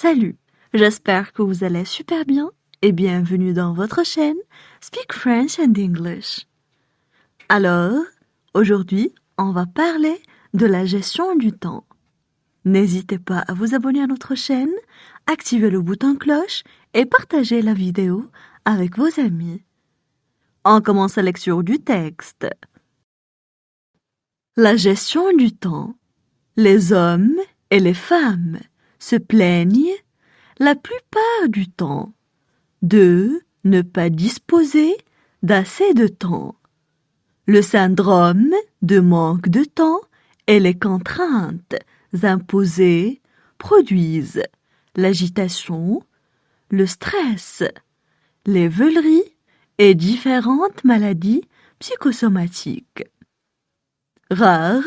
Salut, j'espère que vous allez super bien et bienvenue dans votre chaîne Speak French and English. Alors, aujourd'hui, on va parler de la gestion du temps. N'hésitez pas à vous abonner à notre chaîne, activer le bouton cloche et partager la vidéo avec vos amis. On commence la lecture du texte. La gestion du temps. Les hommes et les femmes se plaignent la plupart du temps de ne pas disposer d'assez de temps. Le syndrome de manque de temps et les contraintes imposées produisent l'agitation, le stress, les veuleries et différentes maladies psychosomatiques. Rares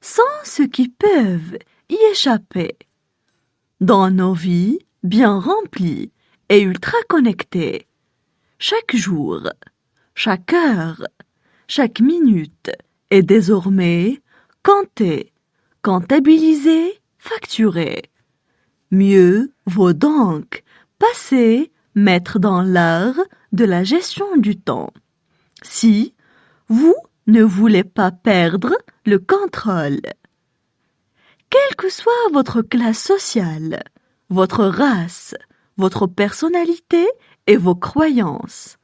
sont ceux qui peuvent y échapper. Dans nos vies bien remplies et ultra connectées, chaque jour, chaque heure, chaque minute est désormais comptée, comptabilisée, facturée. Mieux vaut donc passer maître dans l'art de la gestion du temps. Si vous ne voulez pas perdre le contrôle. Quelle que soit votre classe sociale, votre race, votre personnalité et vos croyances,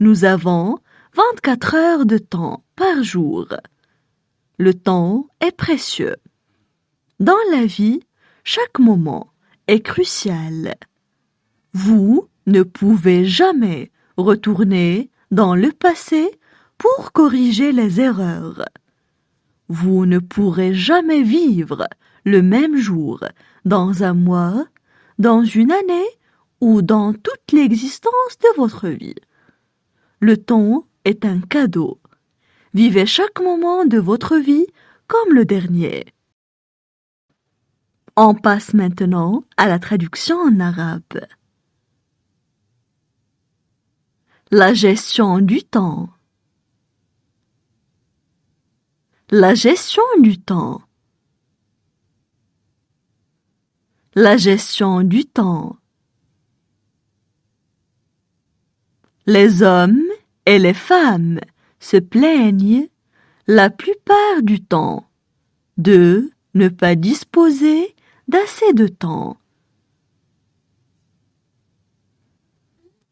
nous avons 24 heures de temps par jour. Le temps est précieux. Dans la vie, chaque moment est crucial. Vous ne pouvez jamais retourner dans le passé pour corriger les erreurs. Vous ne pourrez jamais vivre le même jour dans un mois, dans une année ou dans toute l'existence de votre vie. Le temps est un cadeau. Vivez chaque moment de votre vie comme le dernier. On passe maintenant à la traduction en arabe. La gestion du temps. La gestion du temps. La gestion du temps. Les hommes et les femmes se plaignent la plupart du temps de ne pas disposer d'assez de temps.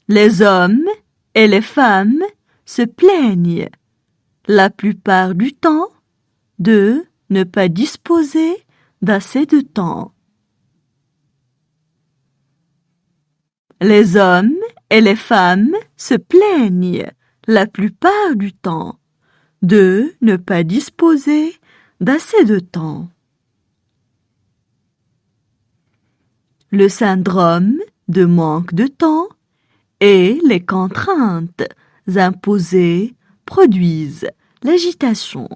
Les hommes et les femmes se plaignent la plupart du temps de ne pas disposer d'assez de temps. Les hommes et les femmes se plaignent la plupart du temps de ne pas disposer d'assez de temps. Le syndrome de manque de temps et les contraintes imposées produisent l'agitation.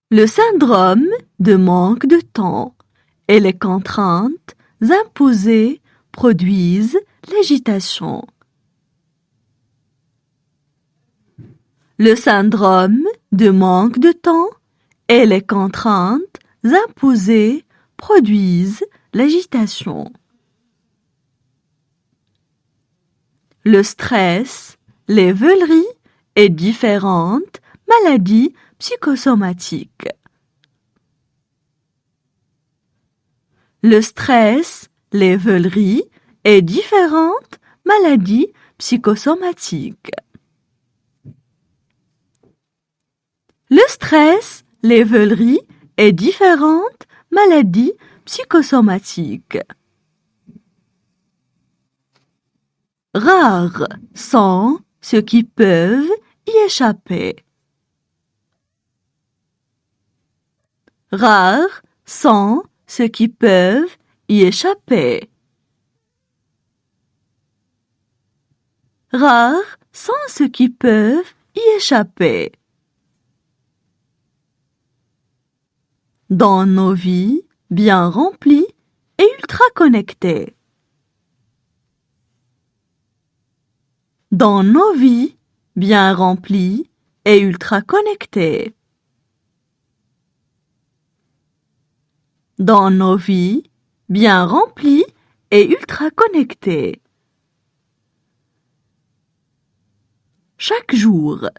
Le syndrome de manque de temps et les contraintes imposées produisent l'agitation. Le syndrome de manque de temps et les contraintes imposées produisent l'agitation. Le stress, les veuleries et différentes maladies psychosomatiques. Le stress, les veuleries et différentes maladies psychosomatiques. Le stress, les veuleries et différentes maladies psychosomatiques. Rares sont ceux qui peuvent y échapper. Rares sont ceux qui peuvent y échapper. Rares sont ceux qui peuvent y échapper. Dans nos vies bien remplies et ultra connectées. Dans nos vies bien remplies et ultra connectées. dans nos vies bien remplies et ultra connectées. Chaque jour,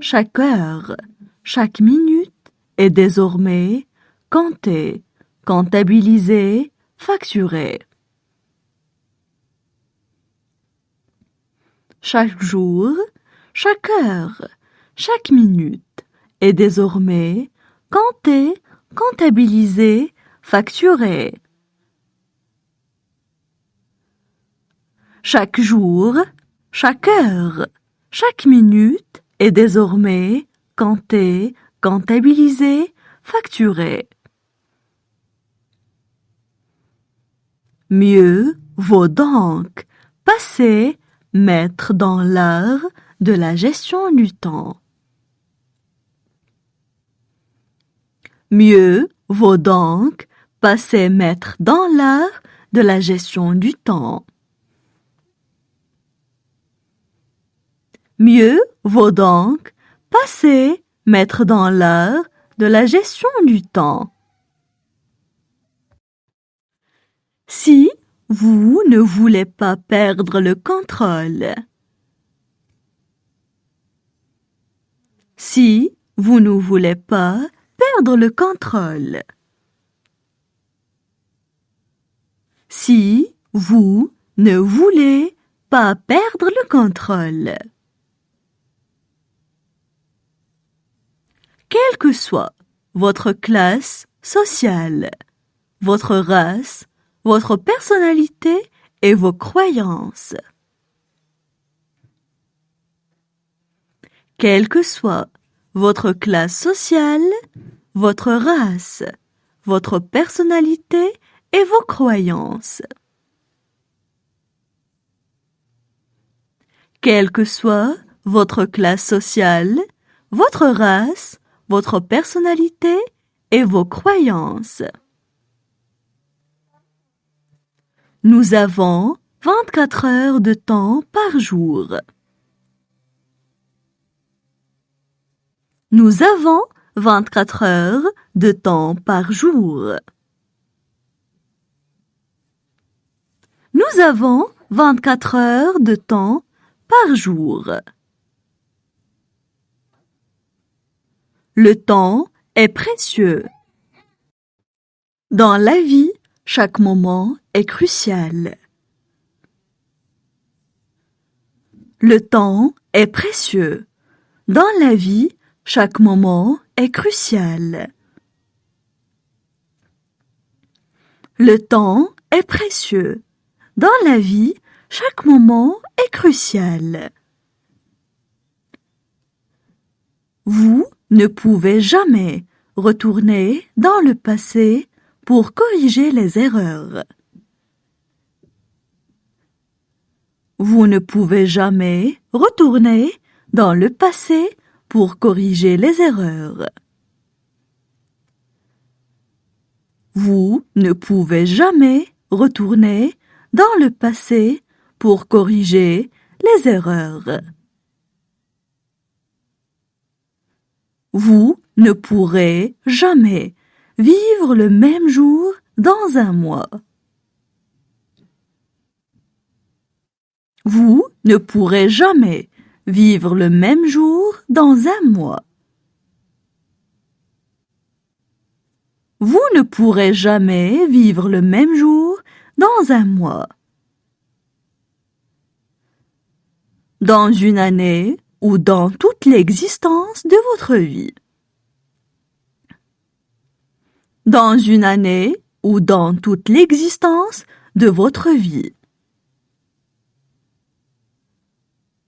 chaque heure, chaque minute est désormais comptée, comptabilisée, facturée. Chaque jour, chaque heure, chaque minute est désormais comptée, comptabilisée, facturée. Chaque jour, chaque heure, chaque minute est désormais comptée, comptabilisée, facturée. Mieux vaut donc passer maître dans l'art de la gestion du temps. Mieux vaut donc passer maître dans l'art de la gestion du temps. Mieux vaut donc passer maître dans l'art de la gestion du temps. Si vous ne voulez pas perdre le contrôle. Si vous ne voulez pas perdre le contrôle. Si vous ne voulez pas perdre le contrôle. Quelle que soit votre classe sociale, votre race, votre personnalité et vos croyances. Quelle que soit votre classe sociale, votre race, votre personnalité et vos croyances. Quelle que soit votre classe sociale, votre race, votre personnalité et vos croyances. Nous avons 24 heures de temps par jour. Nous avons 24 heures de temps par jour. Nous avons 24 heures de temps par jour. Le temps est précieux. Dans la vie, chaque moment est crucial. Le temps est précieux. Dans la vie, chaque moment est crucial. Le temps est précieux. Dans la vie, chaque moment est crucial. Vous ne pouvez jamais retourner dans le passé pour corriger les erreurs. Vous ne pouvez jamais retourner dans le passé pour corriger les erreurs. Vous ne pouvez jamais retourner dans le passé pour corriger les erreurs. Vous ne pourrez jamais vivre le même jour dans un mois. Vous ne pourrez jamais vivre le même jour dans un mois. Vous ne pourrez jamais vivre le même jour dans un mois. Dans une année ou dans toute l'existence de votre vie. Dans une année ou dans toute l'existence de votre vie.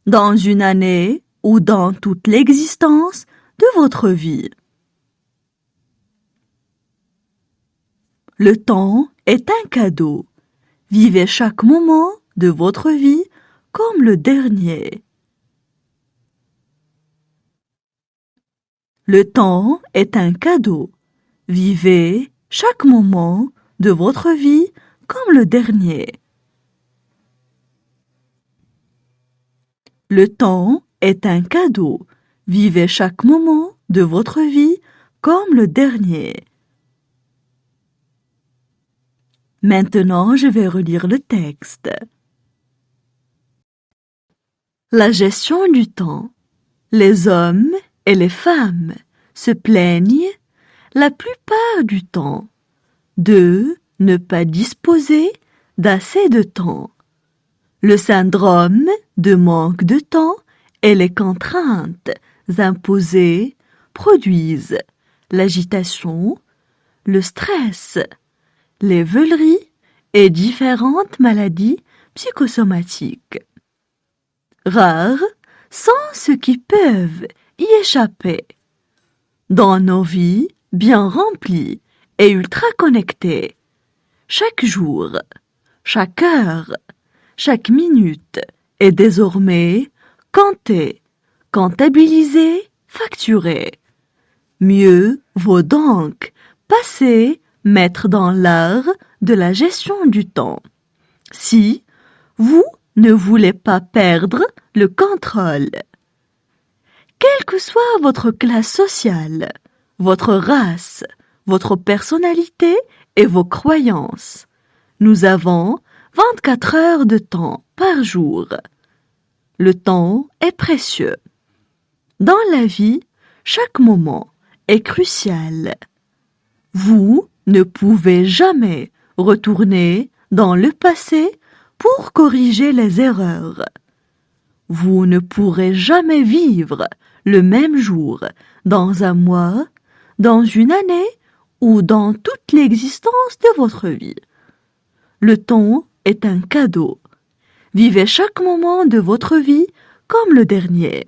Dans une année ou dans toute l'existence de votre vie. Le temps est un cadeau. Vivez chaque moment de votre vie comme le dernier. Le temps est un cadeau. Vivez chaque moment de votre vie comme le dernier. Le temps est un cadeau. Vivez chaque moment de votre vie comme le dernier. Maintenant, je vais relire le texte. La gestion du temps. Les hommes et les femmes se plaignent la plupart du temps de ne pas disposer d'assez de temps. Le syndrome de manque de temps et les contraintes imposées produisent l'agitation, le stress, les veuleries et différentes maladies psychosomatiques. Rares sont ceux qui peuvent y échapper. Dans nos vies bien remplies et ultra connectées, chaque jour, chaque heure, chaque minute est désormais comptée, comptabilisée, facturée. Mieux vaut donc passer maître dans l'art de la gestion du temps. Si vous ne voulez pas perdre le contrôle. Quelle que soit votre classe sociale, votre race, votre personnalité et vos croyances, nous avons 24 heures de temps par jour. Le temps est précieux. Dans la vie, chaque moment est crucial. Vous ne pouvez jamais retourner dans le passé pour corriger les erreurs. Vous ne pourrez jamais vivre le même jour dans un mois, dans une année ou dans toute l'existence de votre vie. Le temps est un cadeau. Vivez chaque moment de votre vie comme le dernier.